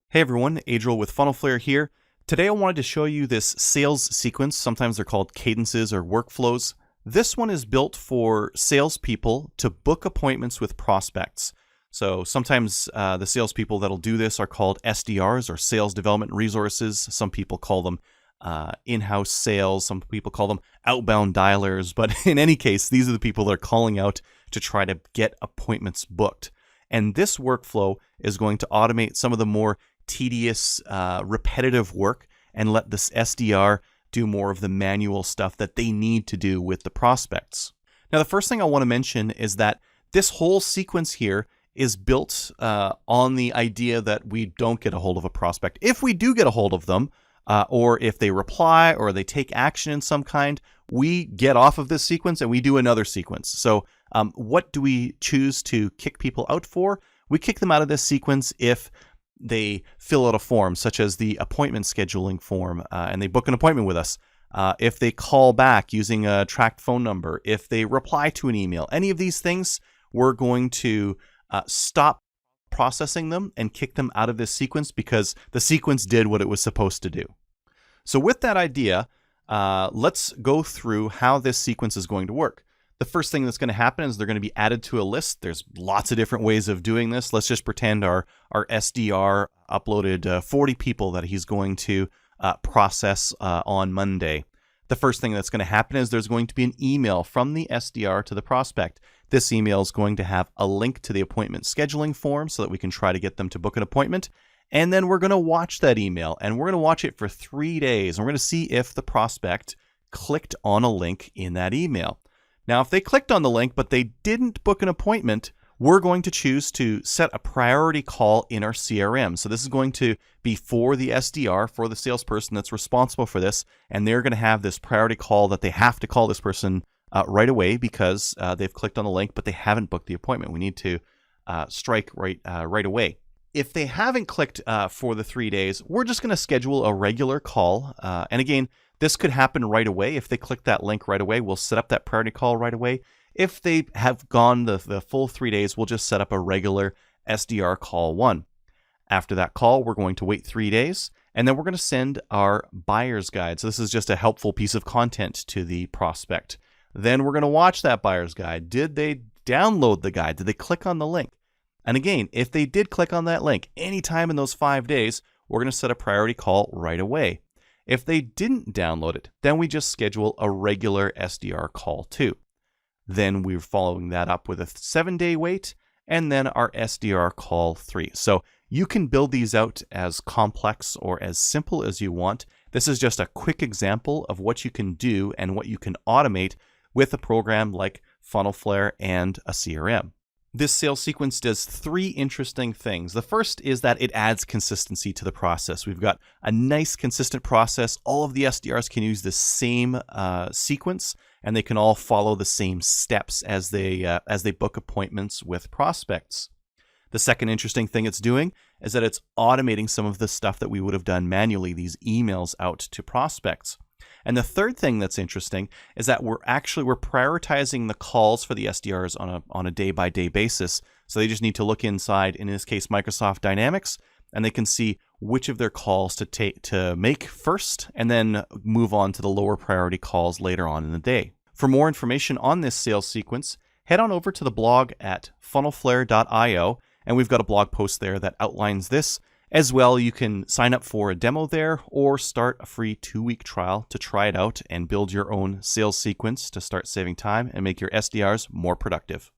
Hey everyone, Adriel with Funnel here. Today I wanted to show you this sales sequence. Sometimes they're called cadences or workflows. This one is built for salespeople to book appointments with prospects. So sometimes the salespeople that'll do this are called SDRs or sales development resources. Some people call them in-house sales. Some people call them outbound dialers. But in any case, these are the people that are calling out to try to get appointments booked. And this workflow is going to automate some of the more tedious, repetitive work and let this SDR do more of the manual stuff that they need to do with the prospects. Now, the first thing I want to mention is that this whole sequence here is built on the idea that we don't get a hold of a prospect. If we do get a hold of them, or if they reply or they take action in some kind, we get off of this sequence and we do another sequence. So what do we choose to kick people out for? We kick them out of this sequence if they fill out a form, such as the appointment scheduling form, and they book an appointment with us. If they call back using a tracked phone number, if they reply to an email, any of these things, we're going to stop processing them and kick them out of this sequence because the sequence did what it was supposed to do. So with that idea, let's go through how this sequence is going to work. The first thing that's going to happen is they're going to be added to a list. There's lots of different ways of doing this. Let's just pretend our SDR uploaded 40 people that he's going to process on Monday. The first thing that's going to happen is there's going to be an email from the SDR to the prospect. This email is going to have a link to the appointment scheduling form so that we can try to get them to book an appointment. And then we're going to watch that email, and we're going to watch it for 3 days. And we're going to see if the prospect clicked on a link in that email. Now, if they clicked on the link, but they didn't book an appointment, we're going to choose to set a priority call in our CRM. So this is going to be for the SDR, for the salesperson that's responsible for this. And they're going to have this priority call that they have to call this person right away because they've clicked on the link, but they haven't booked the appointment. We need to strike right away. If they haven't clicked for the 3 days, we're just going to schedule a regular call. And again, this could happen right away. If they click that link right away, we'll set up that priority call right away. If they have gone the full 3 days, we'll just set up a regular SDR call 1. After that call, we're going to wait 3 days, and then we're going to send our buyer's guide. So this is just a helpful piece of content to the prospect. Then we're going to watch that buyer's guide. Did they download the guide? Did they click on the link? And again, if they did click on that link anytime in those 5 days, we're going to set a priority call right away. If they didn't download it, then we just schedule a regular SDR call 2. Then we're following that up with a 7-day wait, and then our SDR call 3. So you can build these out as complex or as simple as you want. This is just a quick example of what you can do and what you can automate with a program like Funnel and a CRM. This sales sequence does 3 interesting things. The first is that it adds consistency to the process. We've got a nice consistent process. All of the SDRs can use the same sequence, and they can all follow the same steps as they book appointments with prospects. The second interesting thing it's doing is that it's automating some of the stuff that we would have done manually, these emails out to prospects. And the third thing that's interesting is that we're prioritizing the calls for the SDRs on a day-by-day basis. So they just need to look inside, in this case, Microsoft Dynamics, and they can see which of their calls to make first, and then move on to the lower priority calls later on in the day. For more information on this sales sequence, head on over to the blog at funnelflare.io, and we've got a blog post there that outlines this. As well, you can sign up for a demo there or start a free 2-week trial to try it out and build your own sales sequence to start saving time and make your SDRs more productive.